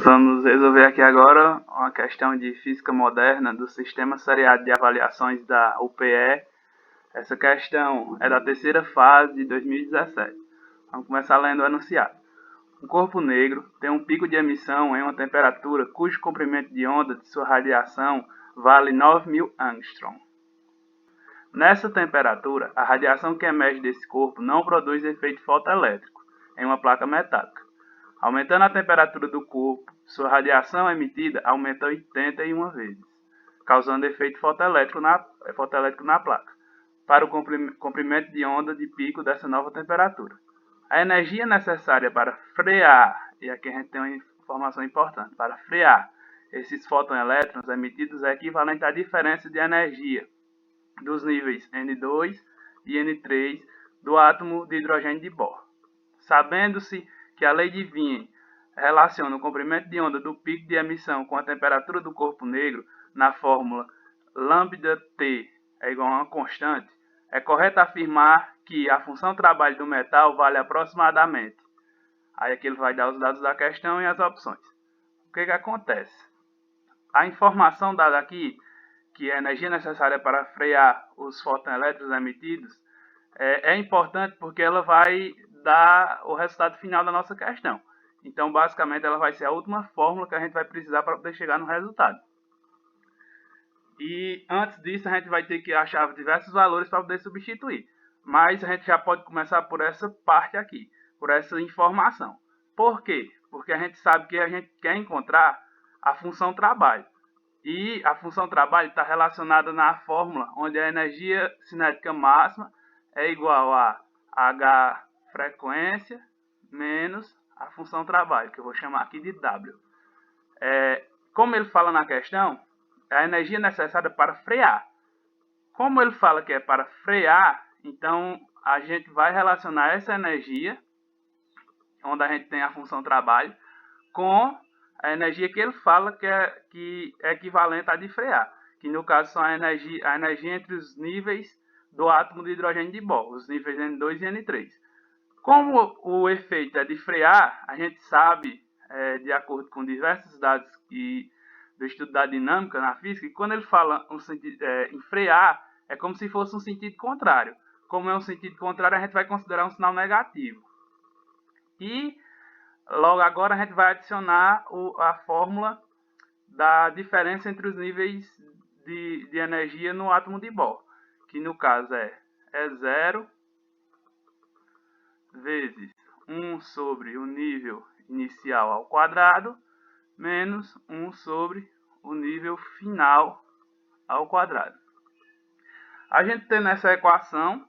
Vamos resolver aqui agora uma questão de física moderna do Sistema Seriado de Avaliações da UPE. Essa questão é da terceira fase de 2017. Vamos começar lendo o enunciado. Um corpo negro tem um pico de emissão em uma temperatura cujo comprimento de onda de sua radiação vale 9.000 angstrom. Nessa temperatura, a radiação que emerge desse corpo não produz efeito fotoelétrico em uma placa metálica. Aumentando a temperatura do corpo, sua radiação emitida aumenta 81 vezes, causando efeito fotoelétrico na placa, para o comprimento de onda de pico dessa nova temperatura. A energia necessária para frear, e aqui a gente tem uma informação importante, para frear esses fotõelétrons emitidos é equivalente à diferença de energia dos níveis N2 e N3 do átomo de hidrogênio de Bohr. Sabendo-se que a lei de Wien relaciona o comprimento de onda do pico de emissão com a temperatura do corpo negro na fórmula lambda-T é igual a uma constante, é correto afirmar que a função trabalho do metal vale aproximadamente. Aí aqui ele vai dar os dados da questão e as opções. O que acontece? A informação dada aqui, que é a energia necessária para frear os fotõelétrons emitidos, é importante porque ela vai dar o resultado final da nossa questão. Então, basicamente, ela vai ser a última fórmula que a gente vai precisar para poder chegar no resultado. E antes disso, a gente vai ter que achar diversos valores para poder substituir. Mas a gente já pode começar por essa parte aqui, por essa informação. Por quê? Porque a gente sabe que a gente quer encontrar a função trabalho. E a função trabalho está relacionada na fórmula onde a energia cinética máxima é igual a H frequência menos a função trabalho, que eu vou chamar aqui de W. Como ele fala na questão, a energia necessária para frear. Como ele fala que é para frear, então a gente vai relacionar essa energia, onde a gente tem a função trabalho, com a energia que ele fala que é equivalente à de frear, que no caso são a energia entre os níveis do átomo de hidrogênio de Bohr, os níveis N2 e N3. Como o efeito é de frear, a gente sabe, de acordo com diversos dados do estudo da dinâmica na física, que quando ele fala em frear, é como se fosse um sentido contrário. Como é um sentido contrário, a gente vai considerar um sinal negativo. E logo agora a gente vai adicionar a fórmula da diferença entre os níveis de energia no átomo de Bohr, que no caso é E0 vezes 1 sobre o nível inicial ao quadrado, menos 1 sobre o nível final ao quadrado. A gente tendo essa equação,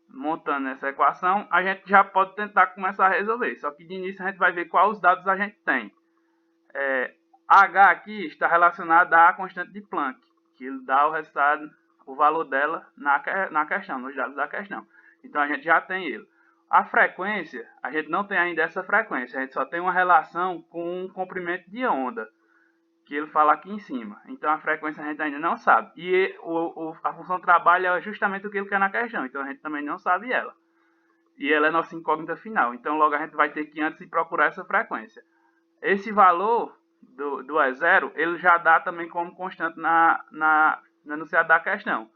montando essa equação, a gente já pode tentar começar a resolver. Só que de início a gente vai ver quais os dados a gente tem. H aqui está relacionado à constante de Planck, que ele dá o resultado, o valor dela na questão, nos dados da questão. Então a gente já tem ele. A frequência, a gente não tem ainda essa frequência, a gente só tem uma relação com o comprimento de onda, que ele fala aqui em cima. Então a frequência a gente ainda não sabe. E a função trabalho é justamente o que ele quer na questão, então a gente também não sabe ela. E ela é nossa incógnita final. Então logo a gente vai ter que antes procurar essa frequência. Esse valor do E0, ele já dá também como constante no enunciado da questão,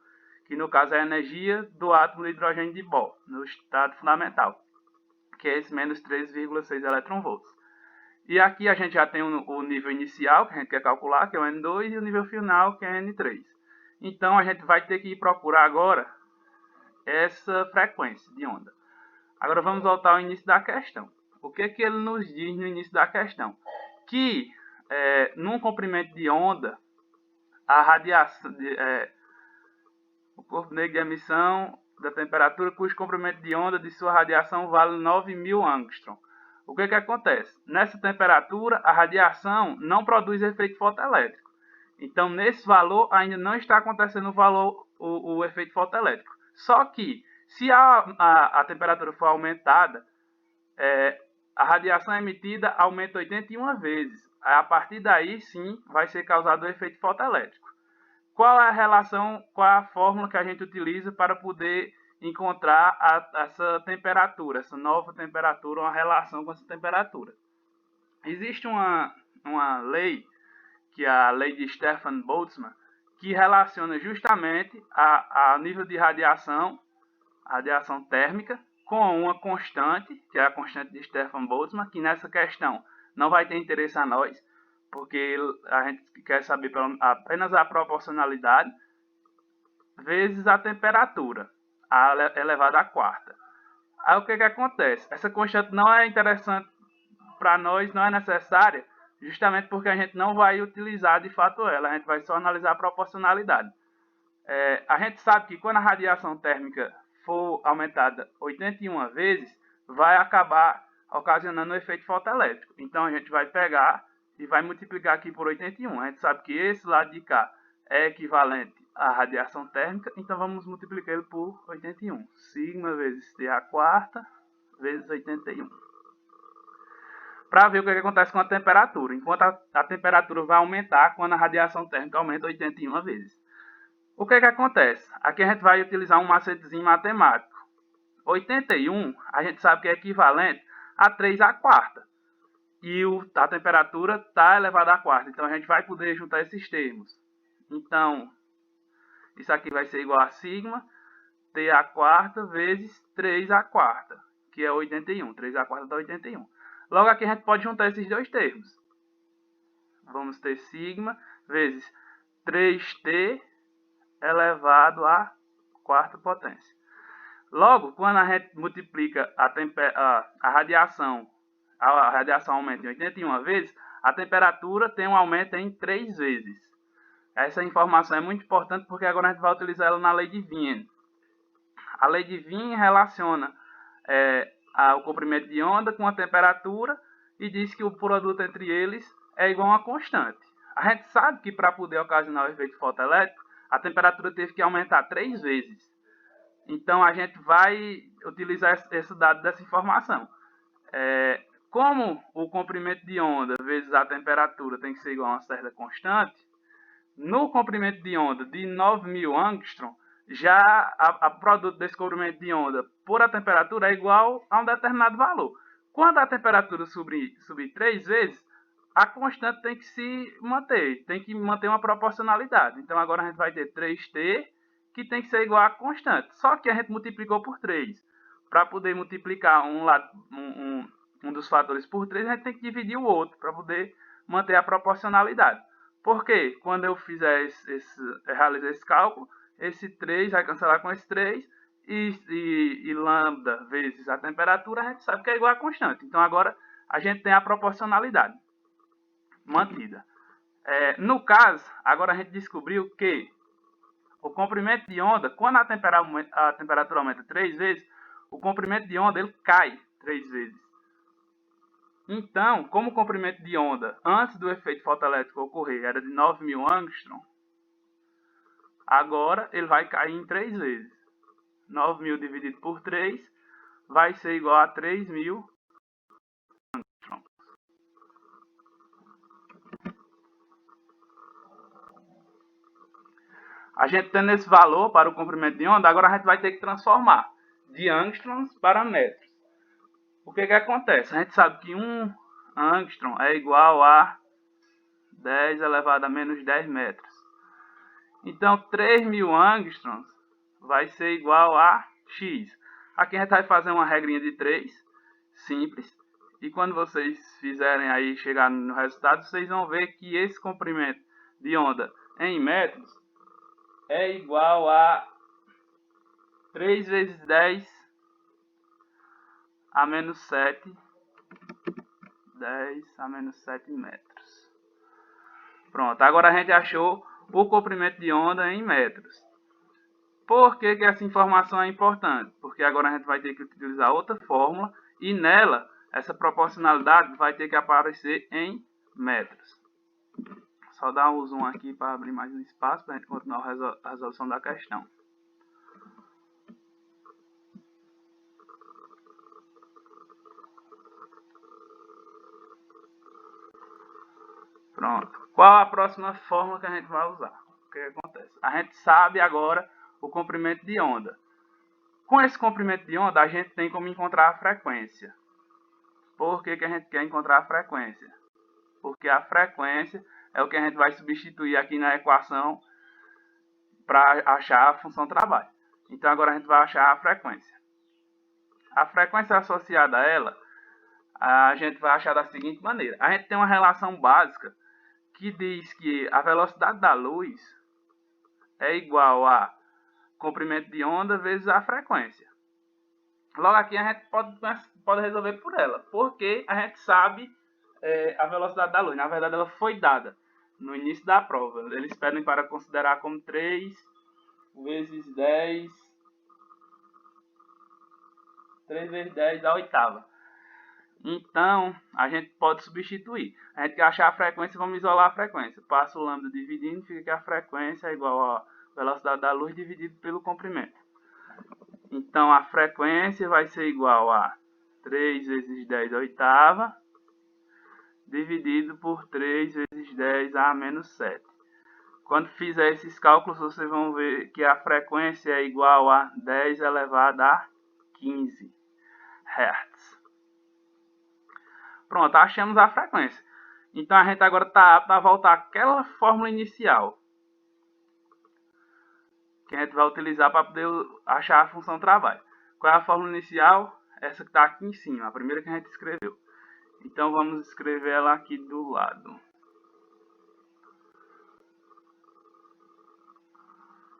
que no caso é a energia do átomo de hidrogênio de Bohr, no estado fundamental, que é esse menos 3,6 eletronvolts. E aqui a gente já tem o nível inicial, que a gente quer calcular, que é o N2, e o nível final, que é N3. Então a gente vai ter que procurar agora essa frequência de onda. Agora vamos voltar ao início da questão. O que ele nos diz no início da questão? Que num comprimento de onda, a radiação, o corpo negro de emissão da temperatura cujo comprimento de onda de sua radiação vale 9.000 angstrom. O que acontece? Nessa temperatura, a radiação não produz efeito fotoelétrico. Então, nesse valor, ainda não está acontecendo o efeito fotoelétrico. Só que, se a temperatura for aumentada, a radiação emitida aumenta 81 vezes. A partir daí, sim, vai ser causado o efeito fotoelétrico. Qual é a relação, qual é a fórmula que a gente utiliza para poder encontrar essa temperatura, essa nova temperatura, uma relação com essa temperatura? Existe uma uma lei, que é a lei de Stefan-Boltzmann, que relaciona justamente a nível de radiação térmica, com uma constante, que é a constante de Stefan-Boltzmann, que nessa questão não vai ter interesse a nós, porque a gente quer saber apenas a proporcionalidade vezes a temperatura, elevada à quarta. Aí o que acontece? Essa constante não é interessante para nós, não é necessária, justamente porque a gente não vai utilizar de fato ela, a gente vai só analisar a proporcionalidade. A gente sabe que quando a radiação térmica for aumentada 81 vezes, vai acabar ocasionando um efeito fotoelétrico. Então a gente vai pegar e vai multiplicar aqui por 81. A gente sabe que esse lado de cá é equivalente à radiação térmica, então vamos multiplicar ele por 81. Sigma vezes T a quarta vezes 81. Para ver o que acontece com a temperatura. Enquanto a temperatura vai aumentar quando a radiação térmica aumenta 81 vezes. O que acontece? Aqui a gente vai utilizar um macetezinho matemático. 81 a gente sabe que é equivalente a 3 à quarta. E a temperatura está elevada à quarta. Então a gente vai poder juntar esses termos. Então, isso aqui vai ser igual a sigma T à quarta vezes 3 à quarta, que é 81. 3 à quarta dá 81. Logo aqui a gente pode juntar esses dois termos. Vamos ter sigma vezes 3T elevado à quarta potência. Logo, quando a gente multiplica a radiação aumenta em 81 vezes, a temperatura tem um aumento em 3 vezes. Essa informação é muito importante porque agora a gente vai utilizar ela na lei de Wien. A lei de Wien relaciona o comprimento de onda com a temperatura e diz que o produto entre eles é igual a uma constante. A gente sabe que para poder ocasionar o efeito fotoelétrico, a temperatura teve que aumentar 3 vezes. Então a gente vai utilizar esse dado dessa informação. Como o comprimento de onda vezes a temperatura tem que ser igual a uma certa constante, no comprimento de onda de 9.000 angstrom, já a produto desse comprimento de onda por a temperatura é igual a um determinado valor. Quando a temperatura subir 3 vezes, a constante tem que se manter, tem que manter uma proporcionalidade. Então agora a gente vai ter 3T, que tem que ser igual a constante. Só que a gente multiplicou por 3. Para poder multiplicar um dos fatores por 3, a gente tem que dividir o outro, para poder manter a proporcionalidade. Porque quando eu fizer realizar esse cálculo, esse 3 vai cancelar com esse 3, e lambda vezes a temperatura, a gente sabe que é igual a constante. Então agora a gente tem a proporcionalidade mantida. No caso, agora a gente descobriu que o comprimento de onda, quando a temperatura aumenta 3 vezes, o comprimento de onda ele cai 3 vezes. Então, como o comprimento de onda antes do efeito fotoelétrico ocorrer era de 9.000 angstrom, agora ele vai cair em 3 vezes. 9.000 dividido por 3 vai ser igual a 3.000 angstrom. A gente tendo esse valor para o comprimento de onda, agora a gente vai ter que transformar de angstroms para metros. O que acontece? A gente sabe que 1 angstrom é igual a 10 elevado a menos 10 metros. Então, 3.000 angstroms vai ser igual a x. Aqui a gente vai fazer uma regrinha de 3, simples. E quando vocês fizerem aí, chegar no resultado, vocês vão ver que esse comprimento de onda em metros é igual a 3 vezes 10 a menos 7. 10 a menos 7 metros. Pronto, agora a gente achou o comprimento de onda em metros. Por que essa informação é importante? Porque agora a gente vai ter que utilizar outra fórmula e nela essa proporcionalidade vai ter que aparecer em metros. Só dar um zoom aqui para abrir mais um espaço para a gente continuar a resolução da questão. Pronto. Qual a próxima fórmula que a gente vai usar? O que acontece? A gente sabe agora o comprimento de onda. Com esse comprimento de onda, a gente tem como encontrar a frequência. Por que a gente quer encontrar a frequência? porque a frequência é o que a gente vai substituir aqui na equação para achar a função trabalho. Então agora a gente vai achar a frequência. A frequência associada a ela, a gente vai achar da seguinte maneira. A gente tem uma relação básica que diz que a velocidade da luz é igual a comprimento de onda vezes a frequência. Logo aqui a gente pode resolver por ela, porque a gente sabe a velocidade da luz. Na verdade ela foi dada no início da prova. Eles pedem para considerar como 3 vezes 10, 3 vezes 10 à oitava. Então, a gente pode substituir. A gente quer achar a frequência, vamos isolar a frequência. Passa o lambda dividindo, fica que a frequência é igual a velocidade da luz dividido pelo comprimento. Então, a frequência vai ser igual a 3 vezes 10 à oitava, dividido por 3 vezes 10 a menos 7. Quando fizer esses cálculos, vocês vão ver que a frequência é igual a 10 elevado a 15 Hz. Pronto, achamos a frequência. Então a gente agora está apto a voltar àquela fórmula inicial que a gente vai utilizar para poder achar a função trabalho. Qual é a fórmula inicial? Essa que está aqui em cima, a primeira que a gente escreveu. Então vamos escrever ela aqui do lado.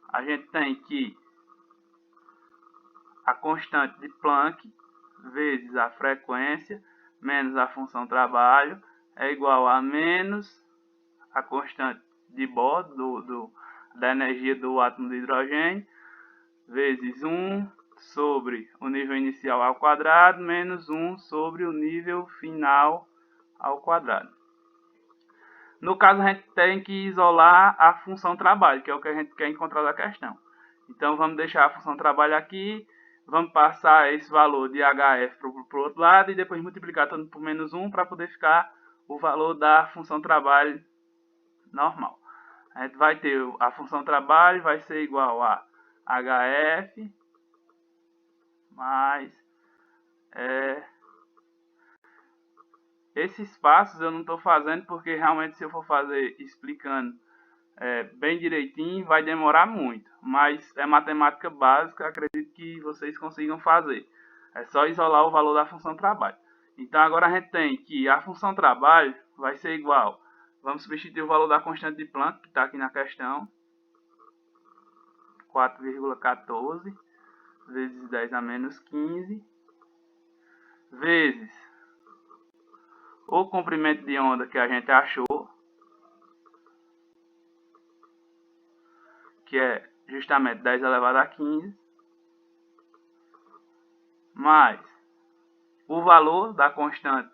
A gente tem que a constante de Planck vezes a frequência menos a função trabalho é igual a menos a constante de Bohr da energia do átomo de hidrogênio vezes 1 sobre o nível inicial ao quadrado menos 1 sobre o nível final ao quadrado. No caso, a gente tem que isolar a função trabalho, que é o que a gente quer encontrar da questão. Então, vamos deixar a função trabalho aqui. Vamos passar esse valor de HF para o outro lado e depois multiplicar tudo por menos 1 para poder ficar o valor da função trabalho normal. A gente vai ter a função trabalho vai ser igual a HF mais esses passos eu não estou fazendo porque realmente se eu for fazer explicando bem direitinho vai demorar muito, mas é matemática básica, acredito que vocês consigam fazer. É só isolar o valor da função trabalho. Então agora a gente tem que a função trabalho vai ser igual, vamos substituir o valor da constante de Planck que está aqui na questão, 4,14 vezes 10 a menos 15 vezes o comprimento de onda que a gente achou, que é justamente 10 elevado a 15, mais o valor da constante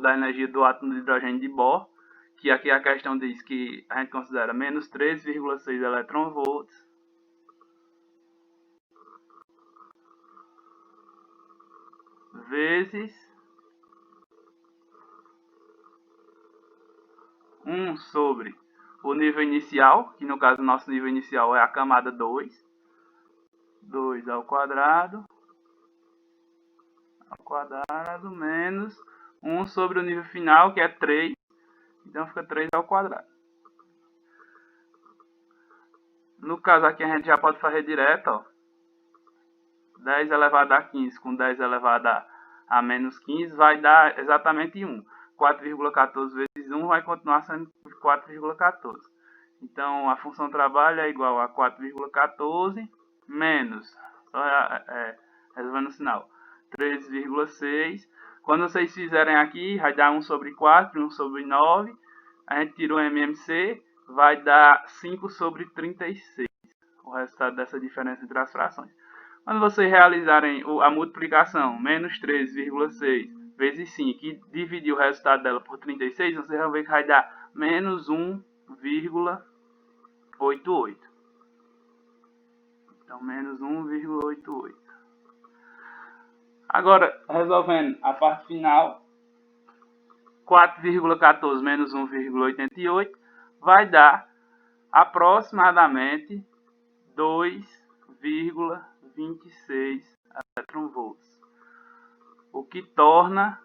da energia do átomo de hidrogênio de Bohr, que aqui a questão diz que a gente considera menos 3,6 eletronvolts, vezes 1 sobre o nível inicial, que no caso o nosso nível inicial é a camada 2 ao quadrado, menos 1 sobre o nível final, que é 3, então fica 3 ao quadrado. No caso aqui a gente já pode fazer direto, ó. 10 elevado a 15 com 10 elevado a menos 15 vai dar exatamente 1. 4,14 vezes 1 vai continuar sendo 4,14. Então a função trabalho é igual a 4,14 menos, só resolvendo o sinal, 3,6. Quando vocês fizerem aqui, vai dar 1 sobre 4 e 1 sobre 9. A gente tirou o MMC, vai dar 5 sobre 36. O resultado dessa diferença entre as frações. Quando vocês realizarem a multiplicação, menos 13,6 vezes 5, e dividir o resultado dela por 36, vocês vão ver que vai dar menos 1,88. Então, menos 1,88. Agora, resolvendo a parte final, 4,14 menos 1,88 vai dar aproximadamente 2,26 eletronvolts, o que torna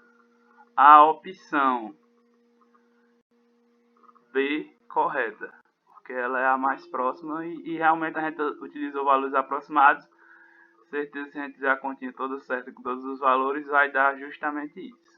a opção B correta, porque ela é a mais próxima e realmente a gente utilizou valores aproximados. Certeza, se a gente fizer a continha toda certa com todos os valores, vai dar justamente isso.